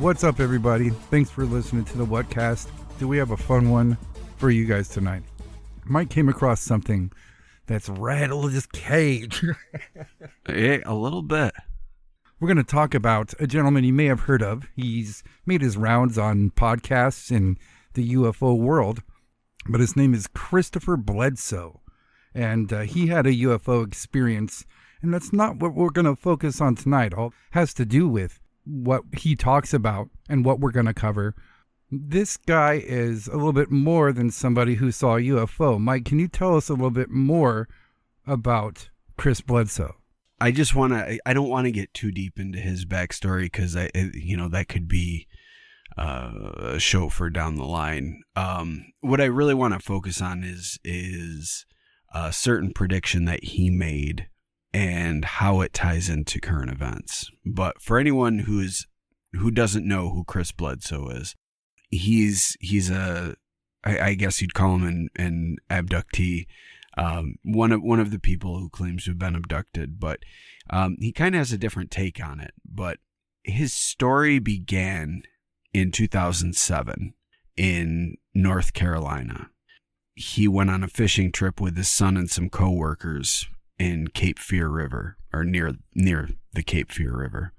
What's up, everybody? Thanks for listening to the Whatcast. Do we have a fun one for you guys tonight? Mike came across something that's rattled his cage. Yeah, a little bit. We're going to talk about a gentleman you may have heard of. He's made his rounds on podcasts in the UFO world, but his name is Christopher Bledsoe, and he had a UFO experience, and that's not what we're going to focus on tonight. All has to do with what he talks about and what we're going to cover. This guy is a little bit more than somebody who saw a UFO. Mike, can you tell us a little bit more about Chris Bledsoe? I don't want to get too deep into his backstory because that could be a show for down the line. What I really want to focus on is a certain prediction that he made and how it ties into current events. But for anyone who doesn't know who Chris Bledsoe is, he's I guess you'd call him an abductee. One of the people who claims to have been abducted, but he kind of has a different take on it. But his story began in 2007 in North Carolina. He went on a fishing trip with his son and some coworkers in Cape Fear River, or near the Cape Fear River.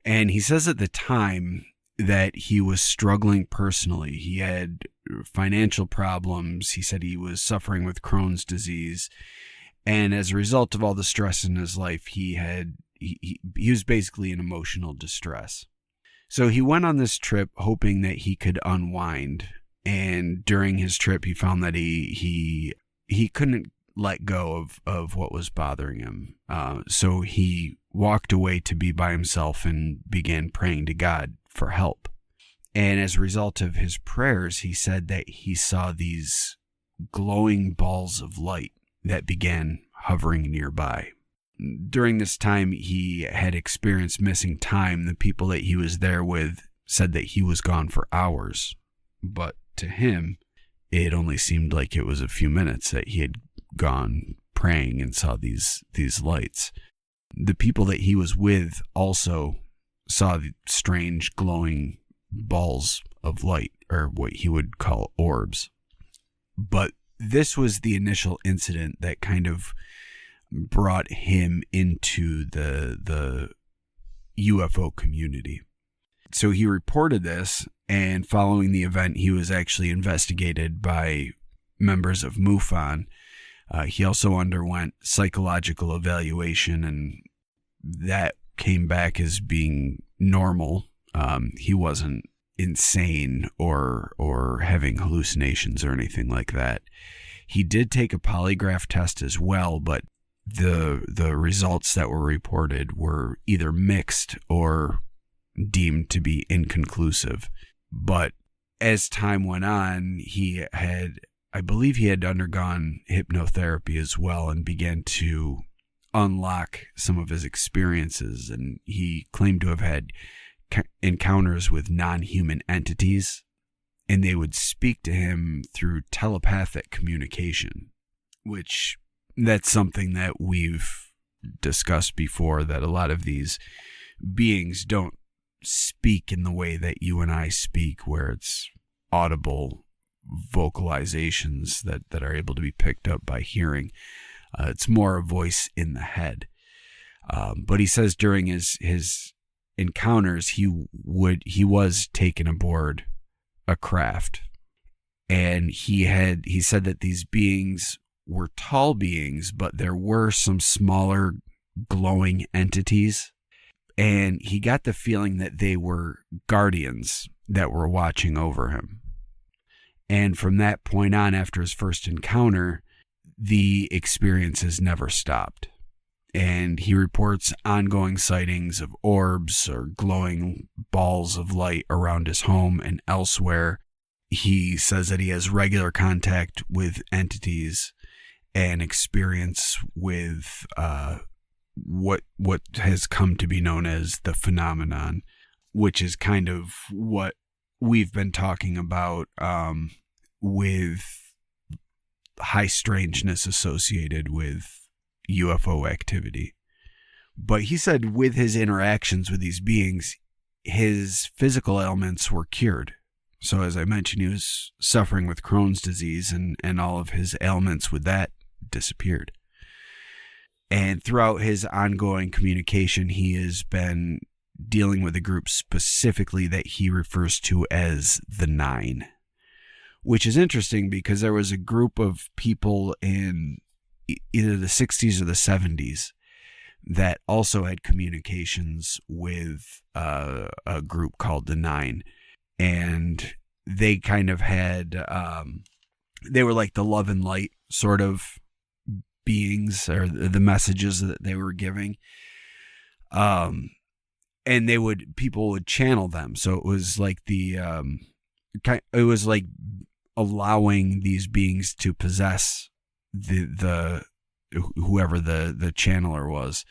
And he says at the time that he was struggling personally. He had financial problems. He said he was suffering with Crohn's disease. And as a result of all the stress in his life, he was basically in emotional distress. So he went on this trip hoping that he could unwind. And during his trip, he found that he couldn't let go of what was bothering him. So he walked away to be by himself and began praying to God for help. And as a result of his prayers, he said that he saw these glowing balls of light that began hovering nearby. During this time, he had experienced missing time. The people that he was there with said that he was gone for hours, but to him, it only seemed like it was a few minutes that he had gone praying and saw these lights. The people that he was with also saw the strange glowing balls of light, or what he would call orbs. But this was the initial incident that kind of brought him into the UFO community. So he reported this, and following the event, he was actually investigated by members of MUFON. He also underwent psychological evaluation, and that came back as being normal. He wasn't insane or having hallucinations or anything like that. He did take a polygraph test as well, but the results that were reported were either mixed or deemed to be inconclusive. But as time went on, I believe he had undergone hypnotherapy as well and began to unlock some of his experiences. And he claimed to have had encounters with non-human entities, and they would speak to him through telepathic communication, which that's something that we've discussed before, that a lot of these beings don't speak in the way that you and I speak, where it's audible vocalizations that are able to be picked up by hearing. It's more a voice in the head. But he says during his encounters, he was taken aboard a craft, and he said that these beings were tall beings, but there were some smaller glowing entities, and he got the feeling that they were guardians that were watching over him. And from that point on, after his first encounter, the experiences never stopped. And he reports ongoing sightings of orbs or glowing balls of light around his home and elsewhere. He says that he has regular contact with entities and experience with what has come to be known as the phenomenon, which is kind of what we've been talking about with high strangeness associated with UFO activity. But he said with his interactions with these beings, his physical ailments were cured. So as I mentioned, he was suffering with Crohn's disease, and all of his ailments with that disappeared. And throughout his ongoing communication, he has been dealing with a group specifically that he refers to as the Nine, which is interesting because there was a group of people in either the 60s or the 70s that also had communications with a group called the Nine. And they kind of had, they were like the love and light sort of beings, or the messages that they were giving. And people would channel them. So it was like it was like allowing these beings to possess the whoever the channeler was.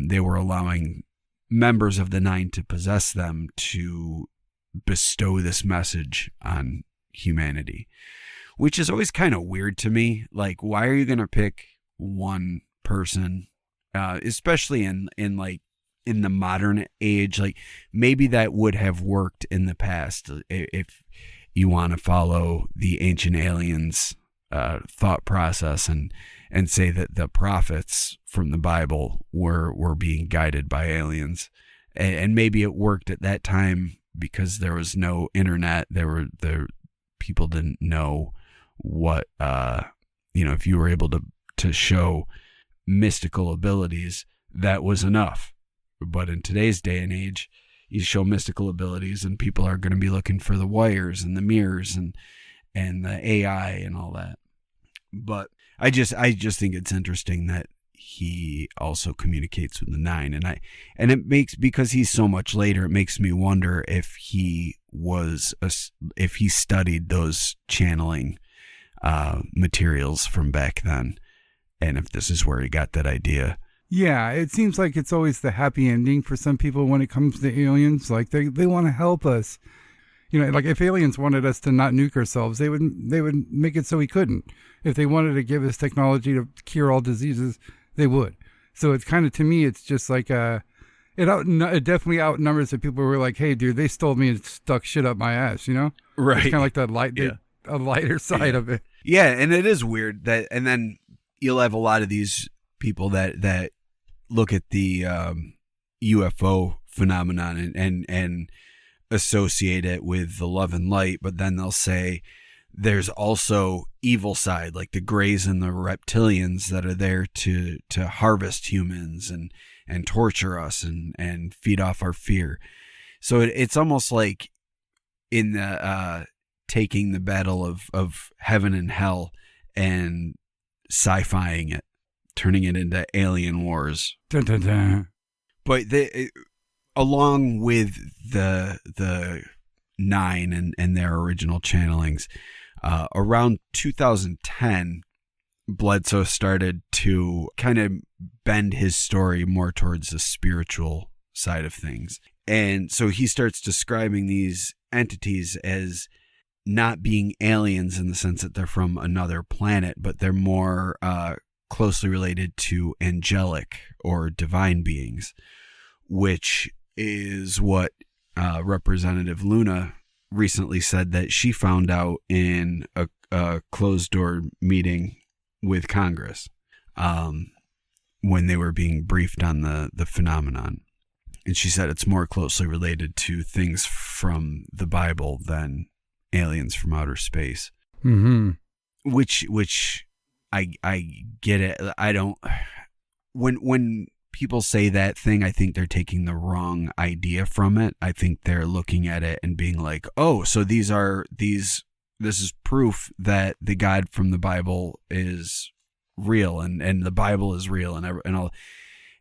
They were allowing members of the Nine to possess them to bestow this message on humanity, which is always kind of weird to me. Like, why are you going to pick one person, especially in the modern age? Like, maybe that would have worked in the past if you want to follow the ancient aliens thought process and say that the prophets from the Bible were being guided by aliens. And maybe it worked at that time because there was no internet. People didn't know what, if you were able to show mystical abilities, that was enough. But in today's day and age, you show mystical abilities and people are going to be looking for the wires and the mirrors and the AI and all that. But I just think it's interesting that he also communicates with the Nine, and it makes, because he's so much later, it makes me wonder if he studied those channeling materials from back then, and if this is where he got that idea. Yeah, it seems like it's always the happy ending for some people when it comes to aliens. Like they want to help us. Like if aliens wanted us to not nuke ourselves, they would make it so we couldn't. If they wanted to give us technology to cure all diseases, they would. So it's kind of, to me, it's just like it definitely outnumbers the people who were like, hey, dude, they stole me and stuck shit up my ass, Right. It's kind of like a lighter side of it. Yeah, and it is weird that, and then you'll have a lot of these people that look at the UFO phenomenon and associate it with the love and light, but then they'll say there's also evil side, like the Greys and the reptilians that are there to harvest humans and torture us and feed off our fear. So it's almost like in the taking the battle of heaven and hell and sci-fying it, turning it into alien wars. Dun, dun, dun. But along with the Nine and their original channelings, around 2010, Bledsoe started to kind of bend his story more towards the spiritual side of things. And so he starts describing these entities as not being aliens in the sense that they're from another planet, but they're more closely related to angelic or divine beings, which is what Representative Luna recently said that she found out in a closed-door meeting with Congress when they were being briefed on the phenomenon. And she said it's more closely related to things from the Bible than aliens from outer space. Mm-hmm. Which I get it. I don't. When people say that thing, I think they're taking the wrong idea from it. I think they're looking at it and being like, oh, so this is proof that the God from the Bible is real and the Bible is real and all.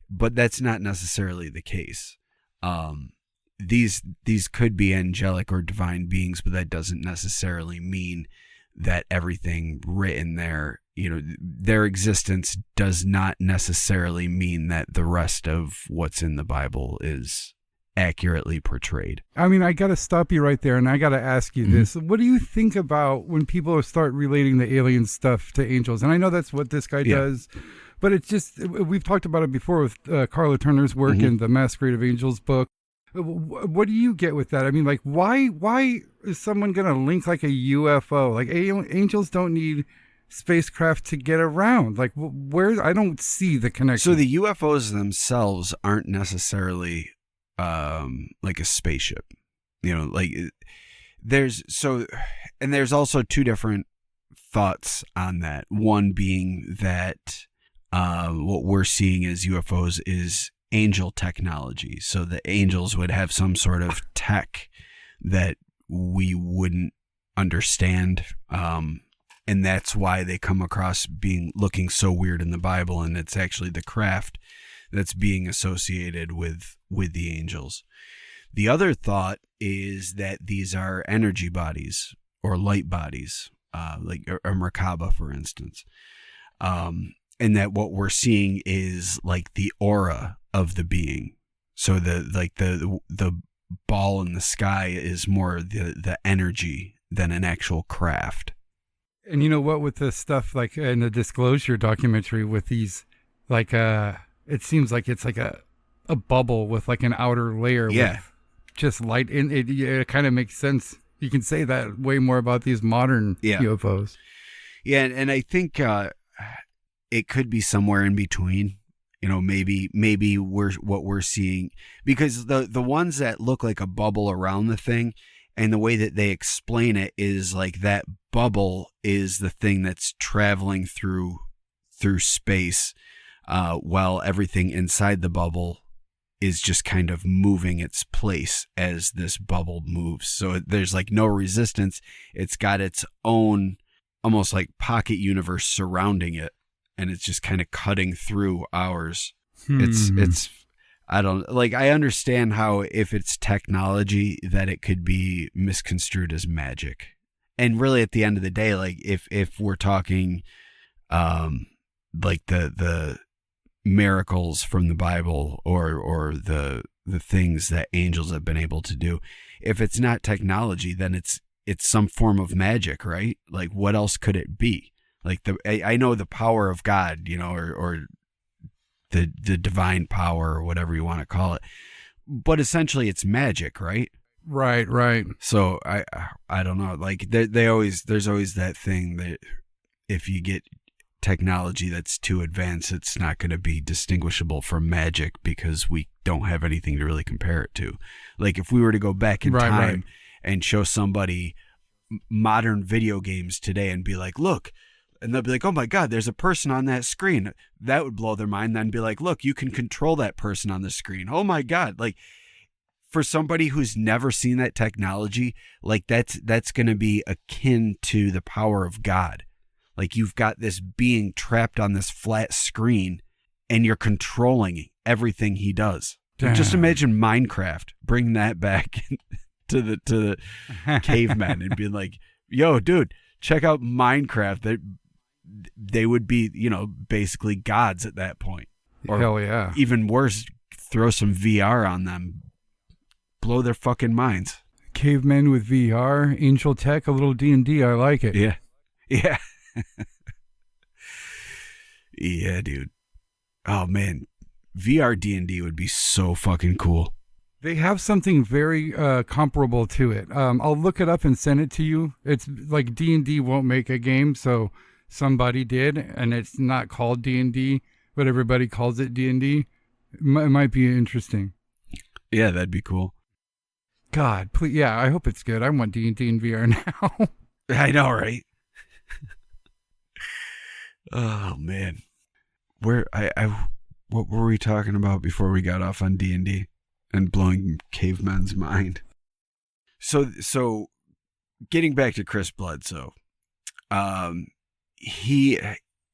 But that's not necessarily the case. These could be angelic or divine beings, but that doesn't necessarily mean that everything written there, their existence does not necessarily mean that the rest of what's in the Bible is accurately portrayed. I mean, I got to stop you right there, and I got to ask you this. What do you think about when people start relating the alien stuff to angels? And I know that's what this guy does, but it's just, we've talked about it before with Carla Turner's work in the Masquerade of Angels book. What do you get with that? I mean, like, why is someone going to link like a UFO? Like, angels don't need spacecraft to get around. Like, where? I don't see the connection. So the UFOs themselves aren't necessarily like a spaceship. Like there's also two different thoughts on that. One being that what we're seeing as UFOs is angel technology. So the angels would have some sort of tech that we wouldn't understand. And that's why they come across looking so weird in the Bible. And it's actually the craft that's being associated with the angels. The other thought is that these are energy bodies or light bodies, like a Merkaba, for instance. And that what we're seeing is like the aura of the being. So the ball in the sky is more the energy than an actual craft. And you know what, with the stuff like in the Disclosure documentary with these, like, it seems like it's like a bubble with like an outer layer. Yeah. With just light in it. It kind of makes sense. You can say that way more about these modern UFOs. Yeah. And I think, it could be somewhere in between, maybe what we're seeing, because the ones that look like a bubble around the thing, and the way that they explain it is like that bubble is the thing that's traveling through space, while everything inside the bubble is just kind of moving its place as this bubble moves. So there's like no resistance. It's got its own almost like pocket universe surrounding it, and it's just kind of cutting through ours. It's I understand how if it's technology that it could be misconstrued as magic. And really at the end of the day, like if we're talking like the miracles from the Bible or the things that angels have been able to do, if it's not technology, then it's some form of magic, right? Like what else could it be? Like I know the power of God, or the divine power or whatever you want to call it, but essentially it's magic, right? Right. So I don't know. Like there's always that thing that if you get technology that's too advanced, it's not going to be distinguishable from magic because we don't have anything to really compare it to. Like if we were to go back in time and show somebody modern video games today and be like, look, and they'll be like, oh my God, there's a person on that screen. That would blow their mind. Then be like, look, you can control that person on the screen. Oh my God. Like for somebody who's never seen that technology, like that's going to be akin to the power of God. Like you've got this being trapped on this flat screen and you're controlling everything he does. Damn. Just imagine Minecraft, bring that back to the cavemen and being like, yo, dude, check out Minecraft. They would be, basically gods at that point. Or hell yeah. Even worse, throw some VR on them, blow their fucking minds. Cavemen with VR, angel tech, a little D&D. I like it. Yeah. Yeah, dude. Oh man, VR D&D would be so fucking cool. They have something very comparable to it. I'll look it up and send it to you. It's like D&D won't make a game, so somebody did, and it's not called D&D, but everybody calls it D&D. It might be interesting. Yeah, that'd be cool. God, please, yeah, I hope it's good. I want D&D in VR now. I know, right? Oh man, what were we talking about before we got off on D&D and blowing cavemen's mind? So getting back to Chris Bledsoe, he,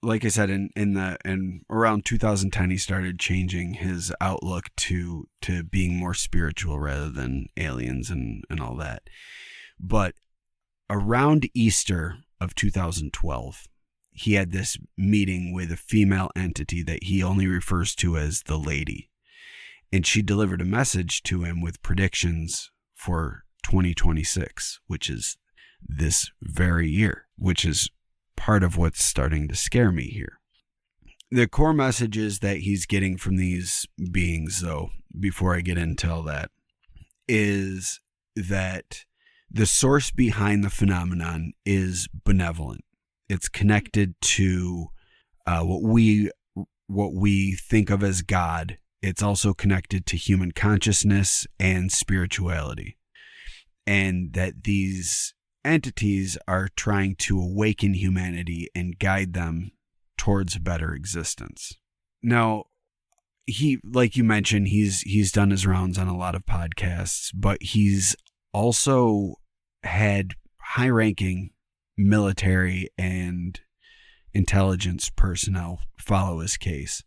like I said, in around 2010, he started changing his outlook to being more spiritual rather than aliens and all that. But around Easter of 2012, he had this meeting with a female entity that he only refers to as the lady. And she delivered a message to him with predictions for 2026, which is this very year, which is part of what's starting to scare me here. The core messages that he's getting from these beings, though, before I get into all that, is that the source behind the phenomenon is benevolent. It's connected to what we think of as God. It's also connected to human consciousness and spirituality. And that these entities are trying to awaken humanity and guide them towards a better existence. Now, he, like you mentioned, he's done his rounds on a lot of podcasts, but he's also had high-ranking military and intelligence personnel follow his case.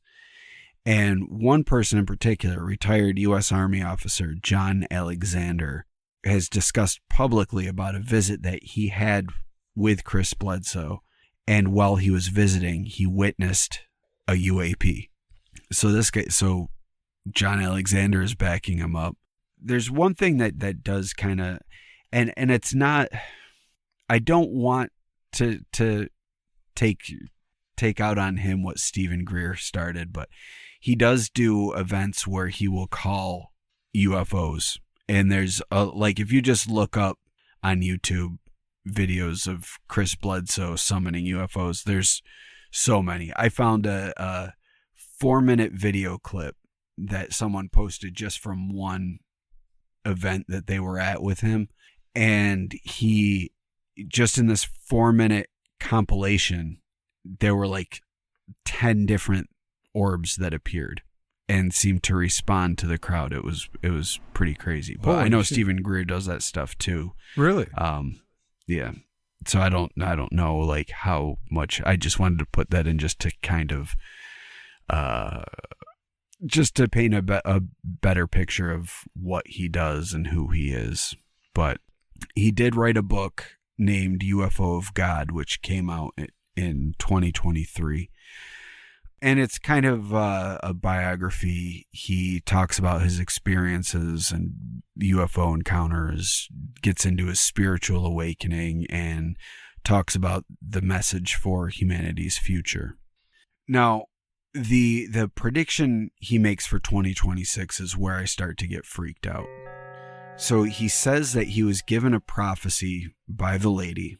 And one person in particular, retired U.S. Army officer John Alexander, has discussed publicly about a visit that he had with Chris Bledsoe. And while he was visiting, he witnessed a UAP. So John Alexander is backing him up. There's one thing that does kind of, and it's not, I don't want to take out on him what Stephen Greer started, but he does do events where he will call UFOs. And there's like, if you just look up on YouTube videos of Chris Bledsoe summoning UFOs, there's so many. I found a 4-minute video clip that someone posted just from one event that they were at with him. And he, just in this 4-minute compilation, there were like 10 different orbs that appeared and seemed to respond to the crowd. It was pretty crazy. But I know Stephen Greer does that stuff too. Really? Yeah. So I don't know like how much. I just wanted to put that in just to kind of just to paint a better picture of what he does and who he is. But he did write a book named UFO of God, which came out in 2023. And it's kind of a biography. He talks about his experiences and UFO encounters, gets into his spiritual awakening, and talks about the message for humanity's future. Now, the prediction he makes for 2026 is where I start to get freaked out. So he says that he was given a prophecy by the lady.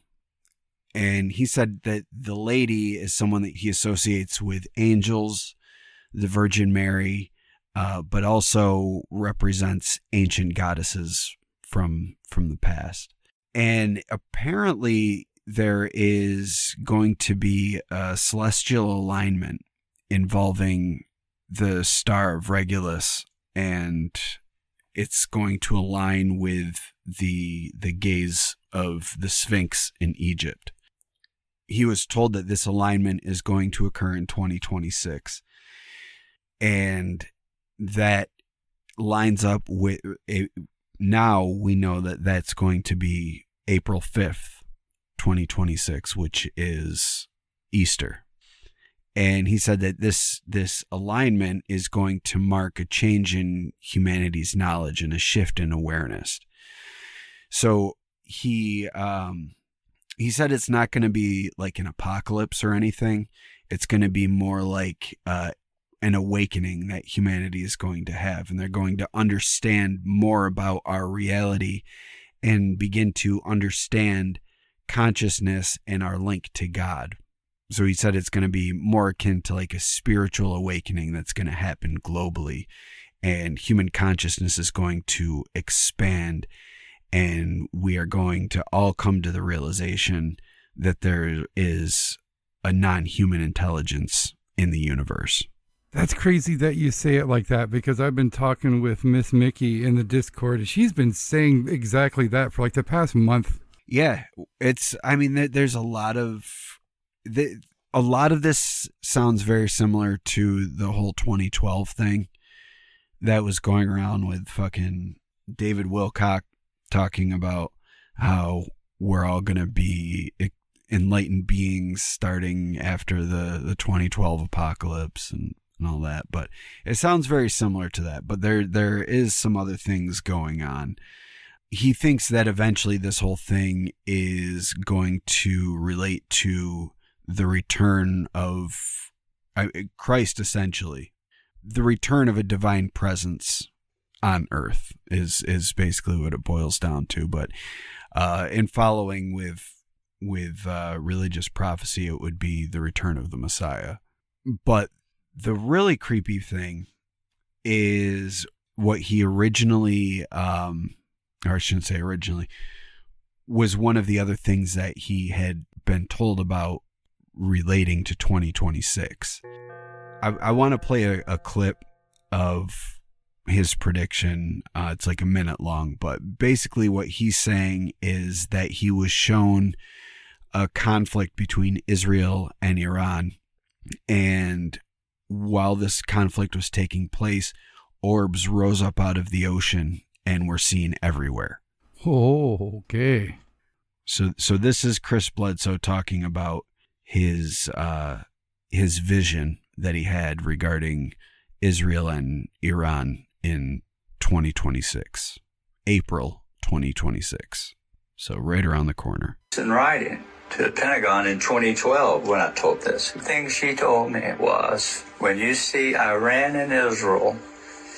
And he said that the lady is someone that he associates with angels, the Virgin Mary, but also represents ancient goddesses from the past. And apparently there is going to be a celestial alignment involving the star of Regulus, and it's going to align with the gaze of the Sphinx in Egypt. He was told that this alignment is going to occur in 2026. And that lines up with, now we know that that's going to be April 5th, 2026, which is Easter. And he said that this alignment is going to mark a change in humanity's knowledge and a shift in awareness. So he said it's not going to be like an apocalypse or anything. It's going to be more like an awakening that humanity is going to have. And they're going to understand more about our reality and begin to understand consciousness and our link to God. So he said it's going to be more akin to like a spiritual awakening that's going to happen globally. And human consciousness is going to expand. And we are going to all come to the realization that there is a non-human intelligence in the universe. That's crazy that you say it like that, because I've been talking with Miss Mickey in the Discord, and she's been saying exactly that for like the past month. Yeah, there's a lot of this sounds very similar to the whole 2012 thing that was going around with fucking David Wilcock talking about how we're all going to be enlightened beings starting after the 2012 apocalypse and all that. But it sounds very similar to that. But there is some other things going on. He thinks that eventually this whole thing is going to relate to the return of Christ, essentially. The return of a divine presence on Earth is basically what it boils down to. But in following with religious prophecy, it would be the return of the Messiah. But the really creepy thing is what he originally, or I shouldn't say originally, was one of the other things that he had been told about relating to 2026. I want to play a clip of his prediction. It's like a minute long, but basically what he's saying is that he was shown a conflict between Israel and Iran, and while this conflict was taking place, orbs rose up out of the ocean and were seen everywhere. Oh, okay. So this is Chris Bledsoe talking about his vision that he had regarding Israel and Iran in 2026, April 2026. So right around the corner. In writing to the Pentagon in 2012 when I told this. The thing she told me was, when you see Iran and Israel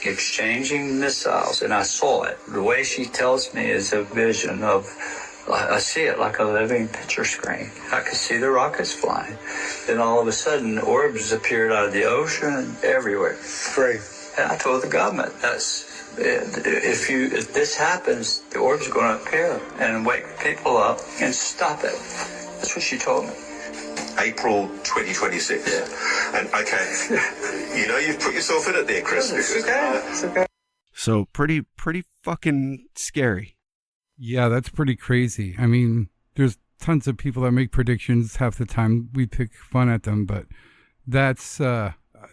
exchanging missiles, and I saw it, the way she tells me is a vision of, I see it like a living picture screen. I could see the rockets flying. Then all of a sudden, orbs appeared out of the ocean and everywhere. Great. And I told the government, if this happens, the orbs are going to appear and wake people up and stop it. That's what she told me. April 2026. Yeah. And okay, you've put yourself in it there, Chris. It's okay. So pretty fucking scary. Yeah, that's pretty crazy. I mean, there's tons of people that make predictions. Half the time we pick fun at them, but that's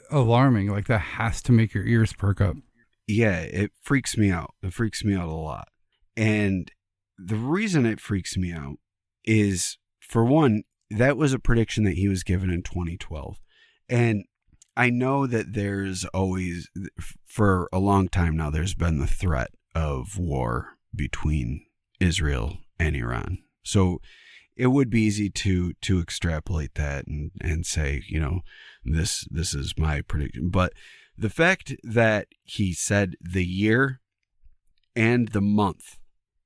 alarming. Like, that has to make your ears perk up. Yeah, it freaks me out. It freaks me out a lot. And the reason it freaks me out is, for one, that was a prediction that he was given in 2012. And I know that there's always, for a long time now, there's been the threat of war between Israel and Iran. So it would be easy to extrapolate that and say, this is my prediction. But the fact that he said the year and the month,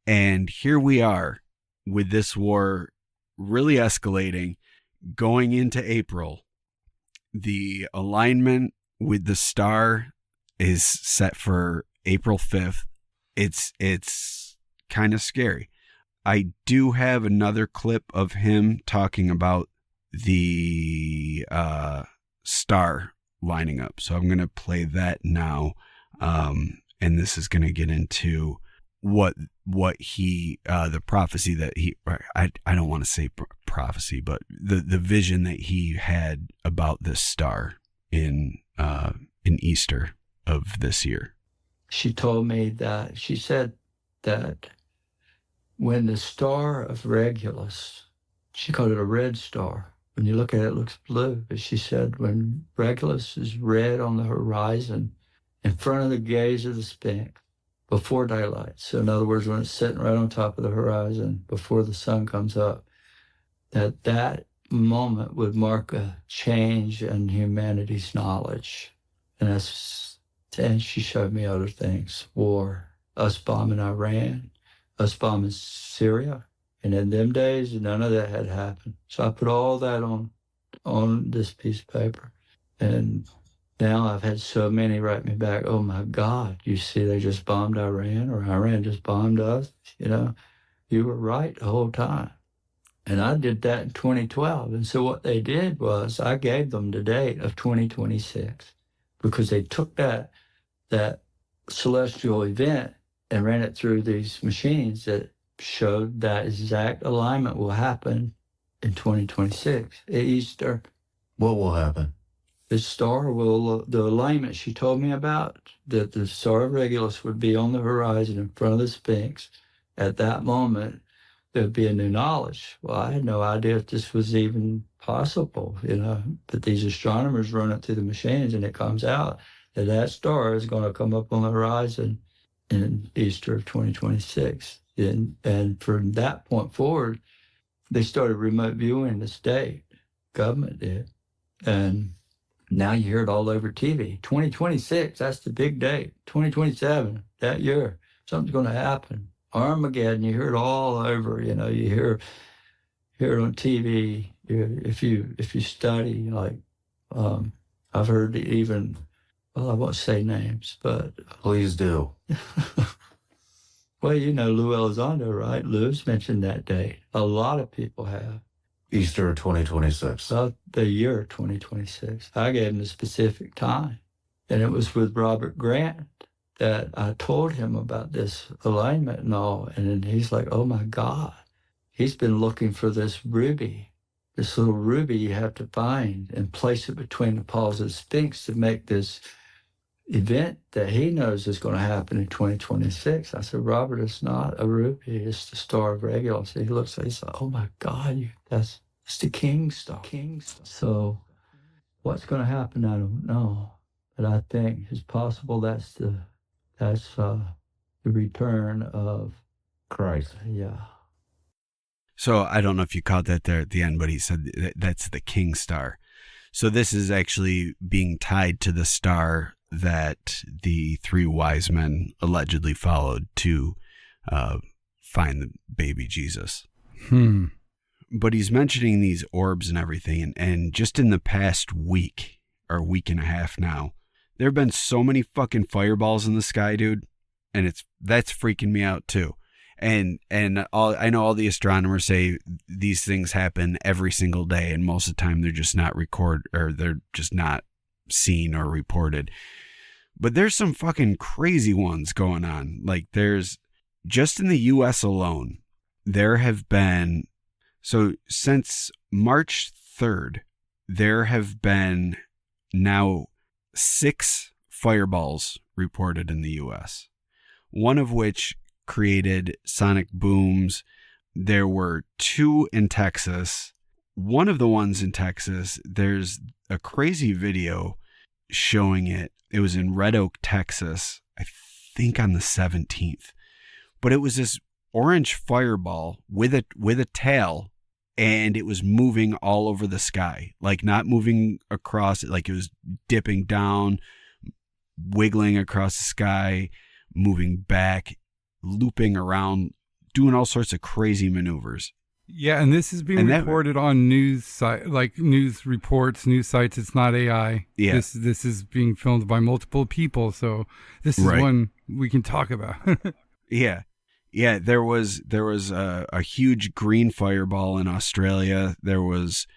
and here we are with this war really escalating, going into April, the alignment with the star is set for April 5th. It's kind of scary. I do have another clip of him talking about the star lining up. So I'm going to play that now. And this is going to get into what he, the prophecy that he, I don't want to say prophecy, but the vision that he had about this star in Easter of this year. She told me that, she said that when the star of Regulus, she called it a red star. When you look at it, it looks blue. But she said when Regulus is red on the horizon, in front of the gaze of the Sphinx, before daylight. So in other words, when it's sitting right on top of the horizon, before the sun comes up, that moment would mark a change in humanity's knowledge. And she showed me other things. War, us bombing Iran, us bombing Syria. And in them days, none of that had happened. So I put all that on this piece of paper. And now I've had so many write me back, oh my God, you see they just bombed Iran, or Iran just bombed us. You were right the whole time. And I did that in 2012. And so what they did was I gave them the date of 2026 because they took that celestial event and ran it through these machines that showed that exact alignment will happen in 2026 at Easter. What will happen? The star will, the alignment she told me about, that the star of Regulus would be on the horizon in front of the Sphinx. At that moment, there'd be a new knowledge. Well, I had no idea if this was even possible, but these astronomers run it through the machines and it comes out that star is going to come up on the horizon in Easter of 2026. And from that point forward, they started remote viewing the state. Government did. And Now you hear it all over TV. 2026, that's the big date. 2027, that year, something's going to happen. Armageddon, you hear it all over. You hear it on TV. If you study, like I've heard even, well, I won't say names, but Please do. well, Lou Elizondo, right? Lou's mentioned that date. A lot of people have. Easter 2026. About the year 2026. I gave him a specific time. And it was with Robert Grant that I told him about this alignment and all. And then he's like, oh my God. He's been looking for this ruby. This little ruby you have to find and place it between the paws of the Sphinx to make this event that he knows is going to happen in 2026. I said, Robert, it's not a ruby, it's the star of Regulus. He looks at it, he's like, oh my God, that's the king star. So what's going to happen, I don't know. But I think it's possible that's the return of Christ. Yeah. So I don't know if you caught that there at the end, but he said that's the king star. So this is actually being tied to the star that the three wise men allegedly followed to find the baby Jesus. But he's mentioning these orbs and everything. And just in the past week or week and a half now, there have been so many fucking fireballs in the sky, dude. And that's freaking me out too. And I know all the astronomers say these things happen every single day, and most of the time they're just not they're just not seen or reported. But there's some fucking crazy ones going on. Like there's just in the US alone, there have been, so since March 3rd, there have been now 6 fireballs reported in the US, one of which created sonic booms. There were 2 in Texas. One of the ones in Texas, there's a crazy video showing it. It was in Red Oak, Texas, I think on the 17th. But it was this orange fireball with a tail, and it was moving all over the sky. Like not moving across it, like it was dipping down, wiggling across the sky, moving back, looping around, doing all sorts of crazy maneuvers. Yeah, and this is being reported on news news reports, news sites. It's not AI. Yeah. This is being filmed by multiple people, so this is one we can talk about. Yeah. There was a huge green fireball in Australia. There was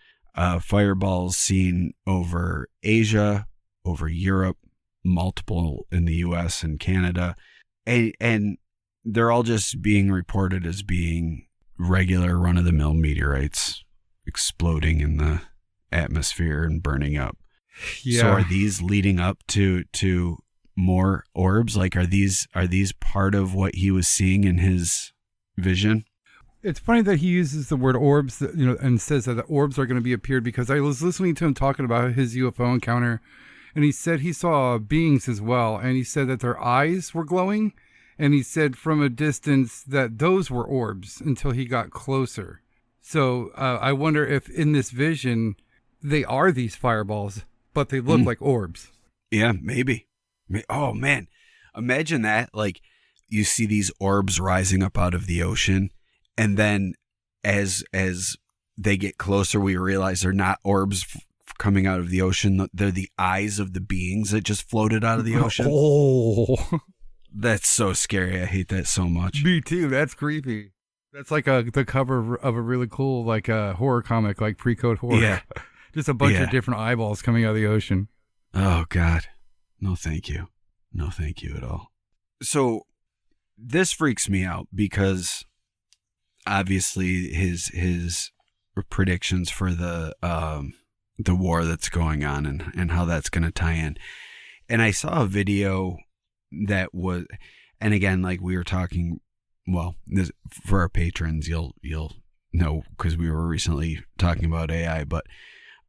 fireballs seen over Asia, over Europe, multiple in the US and Canada, and they're all just being reported as being regular run-of-the-mill meteorites exploding in the atmosphere and burning up. Yeah. So are these leading up to more orbs? Like are these part of what he was seeing in his vision? It's funny that he uses the word orbs, and says that the orbs are going to be appeared, because I was listening to him talking about his UFO encounter, and he said he saw beings as well, and he said that their eyes were glowing. And he said from a distance that those were orbs until he got closer. So I wonder if in this vision, they are these fireballs, but they look like orbs. Yeah, maybe. Oh, man. Imagine that. Like you see these orbs rising up out of the ocean. And then as they get closer, we realize they're not orbs coming out of the ocean. They're the eyes of the beings that just floated out of the ocean. Oh, that's so scary. I hate that so much. Me too. That's creepy. That's like the cover of a really cool horror comic, like pre-code horror. Yeah. Just a bunch of different eyeballs coming out of the ocean. Oh, God. No, thank you. No, thank you at all. So this freaks me out because obviously his predictions for the war that's going on and how that's going to tie in. And I saw a video that was, and again, like we were talking, well, this, for our patrons, you'll know because we were recently talking about AI, but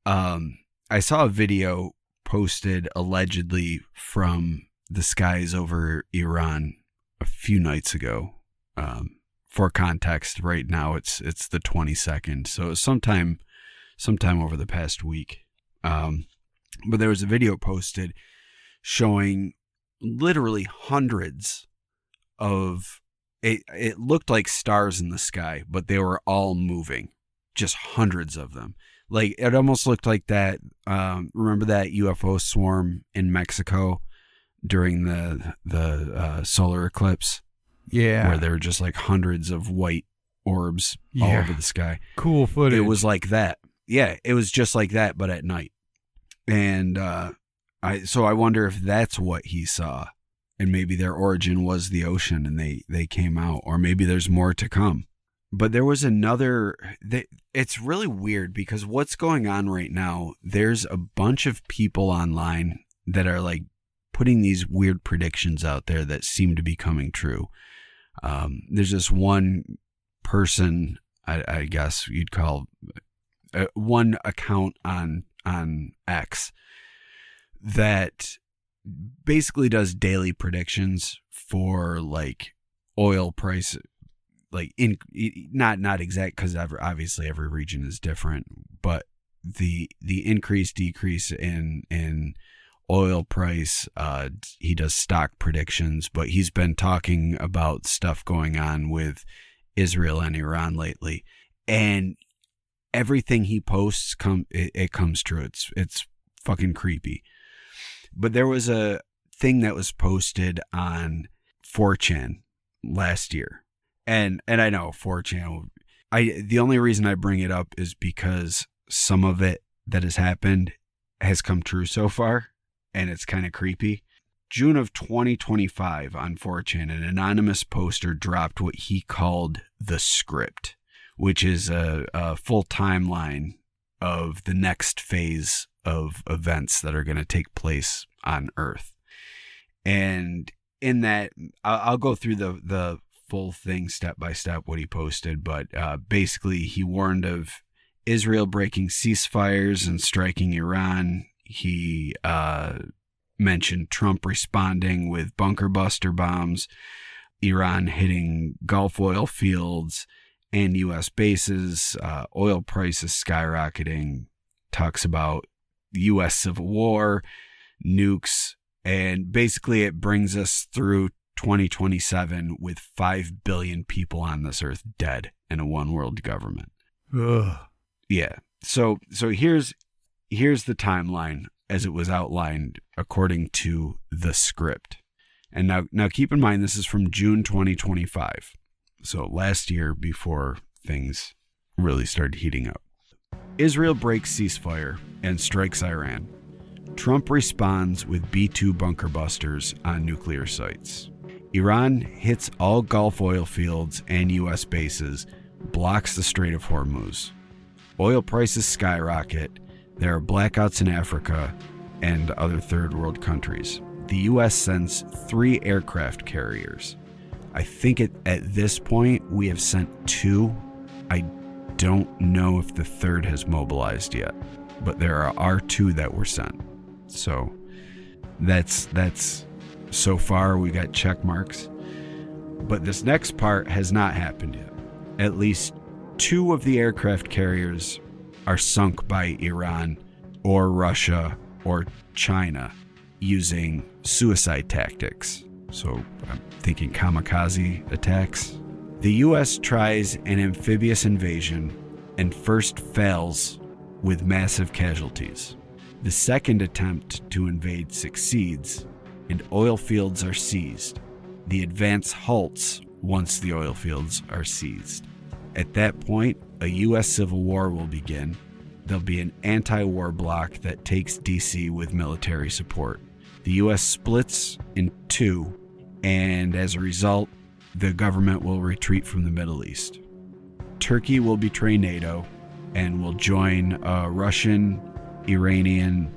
I saw a video posted allegedly from the skies over Iran a few nights ago. For context, right now it's the 22nd, so sometime over the past week. But there was a video posted showing literally hundreds of it looked like stars in the sky, but they were all moving, just hundreds of them. Like it almost looked like that. Remember that UFO swarm in Mexico during the solar eclipse? Yeah. Where there were just like hundreds of white orbs all over the sky. Cool footage. It was like that. Yeah, it was just like that, but at night. And so I wonder if that's what he saw, and maybe their origin was the ocean, and they came out, or maybe there's more to come. But there was another. It's really weird because what's going on right now? There's a bunch of people online that are like putting these weird predictions out there that seem to be coming true. There's this one person, I guess you'd call one account on X that basically does daily predictions for like oil price, like not exact, because obviously every region is different, but the increase decrease in oil price. He does stock predictions, but he's been talking about stuff going on with Israel and Iran lately, and everything he posts it comes true. It's fucking creepy. But there was a thing that was posted on 4chan last year, and I know 4chan. The only reason I bring it up is because some of it that has happened has come true so far, and it's kind of creepy. June of 2025 on 4chan, an anonymous poster dropped what he called the script, which is a full timeline of the next phase of events that are going to take place on Earth. And in that, I'll go through the full thing step by step, what he posted, but basically he warned of Israel breaking ceasefires and striking Iran. He mentioned Trump responding with bunker buster bombs, Iran hitting Gulf oil fields and U.S. bases, oil prices skyrocketing, talks about U.S. Civil War, nukes, and basically it brings us through 2027 with 5 billion people on this earth dead in a one world government. Ugh. Yeah. So here's the timeline as it was outlined according to the script. And now keep in mind, this is from June 2025. So last year, before things really started heating up. Israel breaks ceasefire and strikes Iran. Trump responds with B-2 bunker busters on nuclear sites. Iran hits all Gulf oil fields and U.S. bases, blocks the Strait of Hormuz. Oil prices skyrocket. There are blackouts in Africa and other third world countries. The U.S. sends 3 aircraft carriers. I think at this point we have sent 2. I don't know if the third has mobilized yet, but there are 2 that were sent. So that's so far we got check marks. But this next part has not happened yet. At least 2 of the aircraft carriers are sunk by Iran or Russia or China using suicide tactics. So I'm thinking kamikaze attacks. The U.S. tries an amphibious invasion and first fails with massive casualties. The second attempt to invade succeeds, and oil fields are seized. The advance halts once the oil fields are seized. At that point, a U.S. civil war will begin. There'll be an anti-war bloc that takes D.C. with military support. The U.S. splits in 2, and as a result, the government will retreat from the Middle East. Turkey will betray NATO and will join a Russian, Iranian,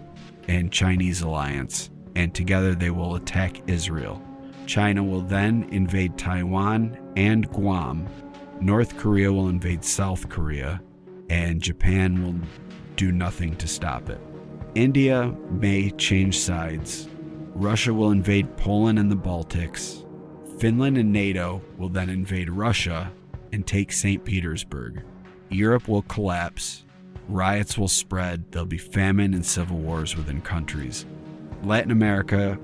and Chinese alliance, and together they will attack Israel. China will then invade Taiwan and Guam. North Korea will invade South Korea, and Japan will do nothing to stop it. India may change sides. Russia will invade Poland and the Baltics. Finland and NATO will then invade Russia and take St. Petersburg. Europe will collapse. Riots will spread. There'll be famine and civil wars within countries. Latin America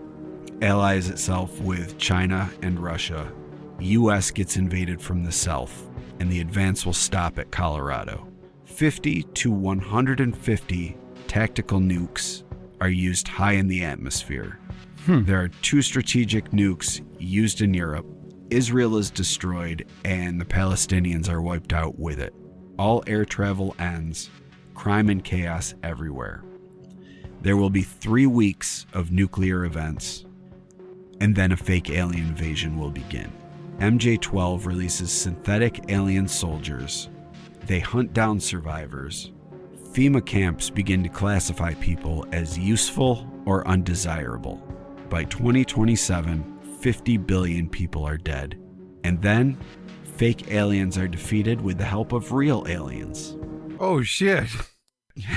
allies itself with China and Russia. U.S. gets invaded from the south, and the advance will stop at Colorado. 50 to 150 tactical nukes are used high in the atmosphere. There are 2 strategic nukes used in Europe. Israel is destroyed, and the Palestinians are wiped out with it. All air travel ends. Crime and chaos everywhere. There will be 3 weeks of nuclear events, and then a fake alien invasion will begin. MJ-12 releases synthetic alien soldiers. They hunt down survivors. FEMA camps begin to classify people as useful or undesirable. By 2027, 50 billion people are dead. And then, fake aliens are defeated with the help of real aliens. Oh, shit.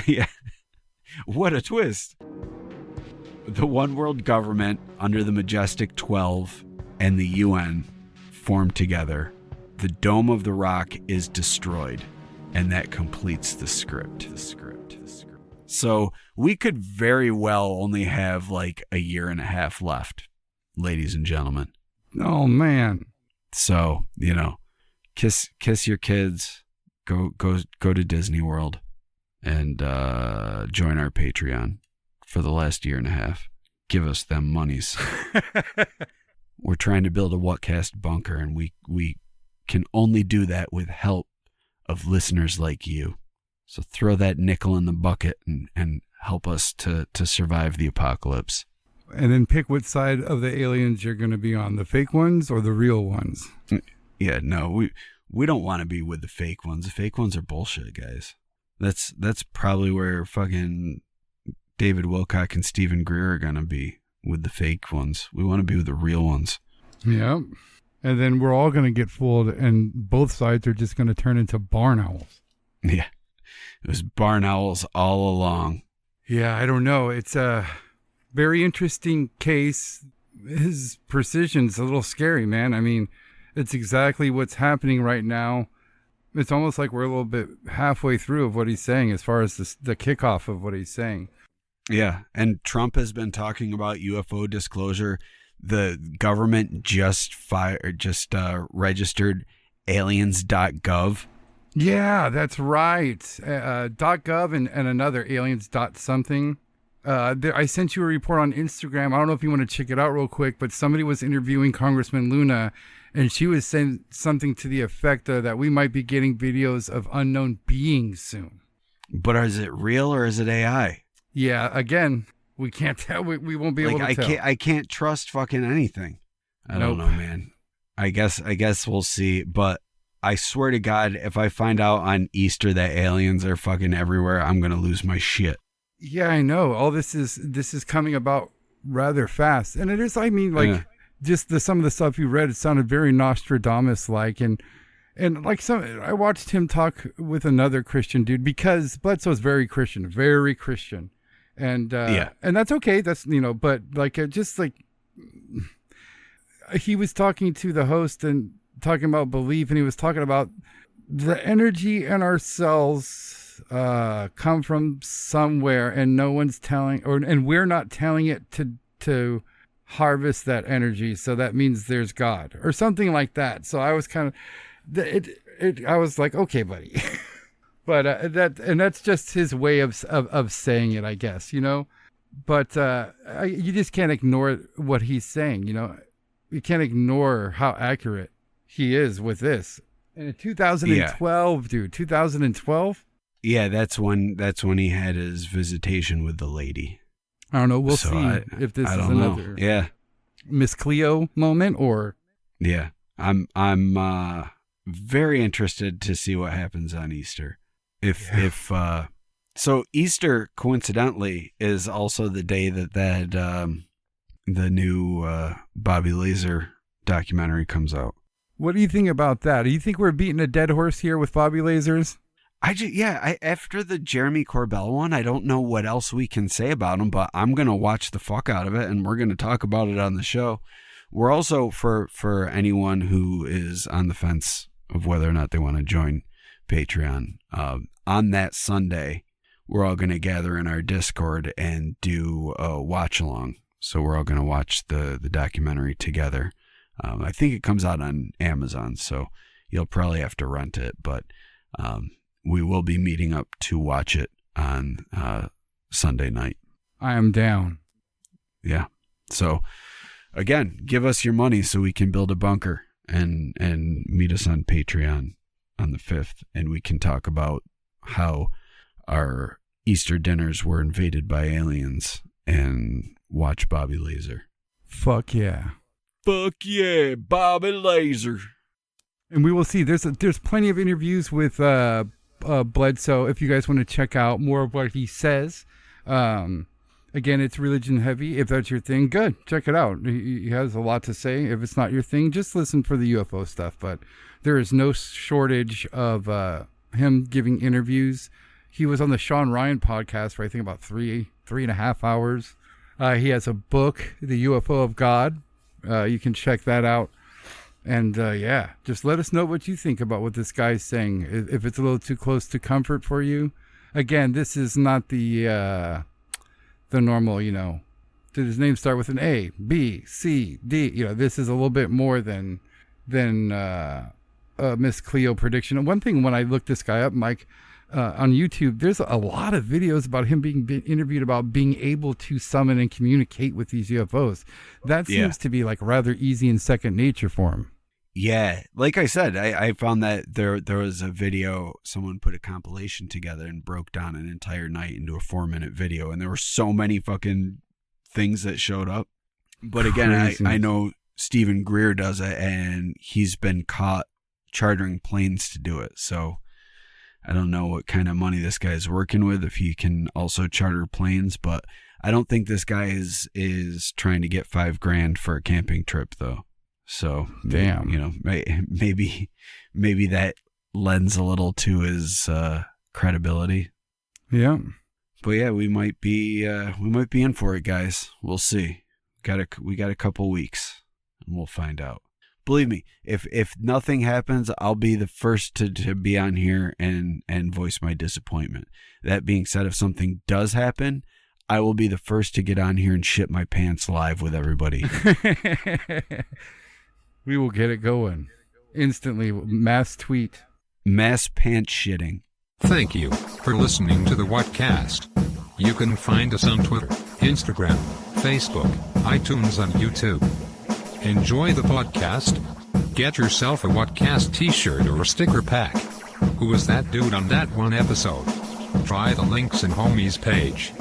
Yeah. What a twist. The one world government under the Majestic 12 and the UN form together. The Dome of the Rock is destroyed, and that completes the script. So we could very well only have like a year and a half left, ladies and gentlemen. Oh, man. So, kiss your kids, go to Disney World, and join our Patreon for the last year and a half. Give us them monies. We're trying to build a Whatcast bunker, and we can only do that with help of listeners like you. So throw that nickel in the bucket and help us to survive the apocalypse. And then pick what side of the aliens you're going to be on, the fake ones or the real ones. Yeah, no, we don't want to be with the fake ones. The fake ones are bullshit, guys. That's probably where fucking David Wilcock and Stephen Greer are going to be, with the fake ones. We want to be with the real ones. Yeah. And then we're all going to get fooled, and both sides are just going to turn into barn owls. Yeah. It was barn owls all along. Yeah, I don't know. It's a very interesting case. His precision's a little scary, man. I mean, it's exactly what's happening right now. It's almost like we're a little bit halfway through of what he's saying as far as the kickoff of what he's saying. Yeah, and Trump has been talking about UFO disclosure. The government just registered aliens.gov. Yeah, that's right. .gov and another aliens .something. I sent you a report on Instagram. I don't know if you want to check it out real quick, but somebody was interviewing Congressman Luna, and she was saying something to the effect that we might be getting videos of unknown beings soon. But is it real or is it AI? Yeah, again, we can't tell. We won't be able to tell. I can't trust fucking anything. I don't know, man. I guess we'll see. But I swear to God, if I find out on Easter that aliens are fucking everywhere, I'm gonna lose my shit. Yeah, I know. All this is coming about rather fast, and it is. I mean, like just some of the stuff you read, it sounded very Nostradamus-like, and like I watched him talk with another Christian dude, because Bledsoe's very Christian, and and that's okay. That's but like just like he was talking to the host and talking about belief, and he was talking about the energy in our cells come from somewhere, and no one's telling, and we're not telling it to harvest that energy. So that means there's God or something like that. So I was kind of, I was like, okay, buddy, but that's just his way of saying it, I guess, But you just can't ignore what he's saying. You can't ignore how accurate he is with this. And in 2012, dude, 2012. Yeah, that's when he had his visitation with the lady. I don't know. We'll see if this is another Miss Cleo moment or. Yeah, I'm very interested to see what happens on Easter. So Easter coincidentally is also the day that the new Bobby Laser documentary comes out. What do you think about that? Do you think we're beating a dead horse here with Bobby Lasers? After the Jeremy Corbell one, I don't know what else we can say about him, but I'm going to watch the fuck out of it, and we're going to talk about it on the show. We're also, for anyone who is on the fence of whether or not they want to join Patreon, on that Sunday, we're all going to gather in our Discord and do a watch along. So we're all going to watch the documentary together. I think it comes out on Amazon, so you'll probably have to rent it, but we will be meeting up to watch it on Sunday night. I am down. Yeah. So again, give us your money so we can build a bunker and meet us on Patreon on the 5th, and we can talk about how our Easter dinners were invaded by aliens and watch Bobby Laser. Fuck yeah. Fuck yeah, Bobby Laser. And we will see. There's plenty of interviews with Bledsoe if you guys want to check out more of what he says. Again, it's religion heavy. If that's your thing, good. Check it out. He has a lot to say. If it's not your thing, just listen for the UFO stuff. But there is no shortage of him giving interviews. He was on the Sean Ryan podcast for I think about 3.5 hours. He has a book, The UFO of God. You can check that out. And yeah, just let us know what you think about what this guy's saying. If it's a little too close to comfort for you. Again, this is not the normal, did his name start with an A, B, C, D? This is a little bit more than Miss Cleo prediction. And one thing, when I looked this guy up, Mike, on YouTube, there's a lot of videos about him being interviewed about being able to summon and communicate with these UFOs. That seems to be like rather easy and second nature for him. Yeah, like I said, I found that there was a video, someone put a compilation together and broke down an entire night into a 4-minute video, and there were so many fucking things that showed up. But again, I know Stephen Greer does it, and he's been caught chartering planes to do it. So I don't know what kind of money this guy is working with, if he can also charter planes, but I don't think this guy is trying to get $5,000 for a camping trip though. So damn, maybe that lends a little to his credibility. Yeah. But yeah, we might be in for it, guys. We'll see. We got a couple weeks and we'll find out. Believe me, if nothing happens, I'll be the first to be on here and voice my disappointment. That being said, if something does happen, I will be the first to get on here and shit my pants live with everybody. We will get it going instantly. Mass tweet. Mass pants shitting. Thank you for listening to the Whatcast. You can find us on Twitter, Instagram, Facebook, iTunes, and YouTube. Enjoy the podcast. Get yourself a Whatcast t-shirt or a sticker pack. Who was that dude on that one episode? Try the links in Homie's page.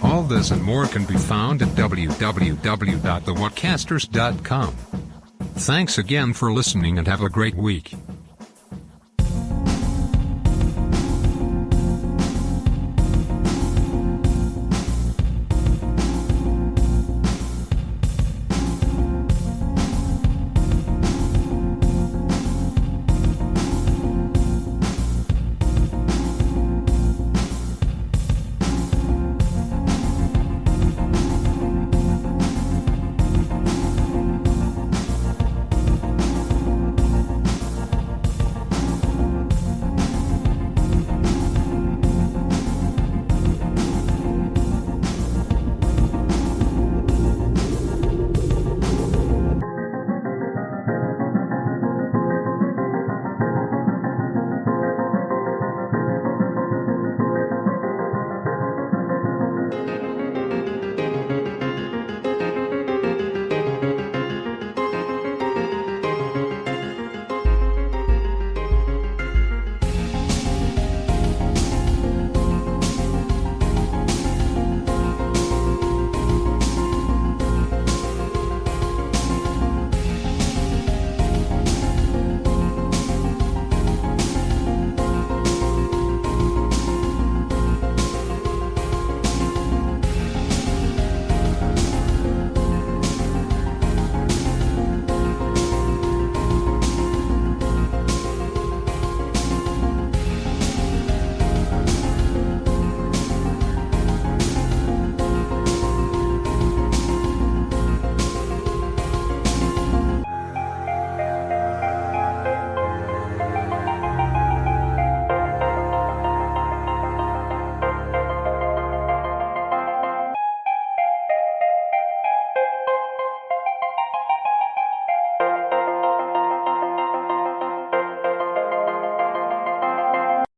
All this and more can be found at www.thewhatcasters.com. Thanks again for listening and have a great week.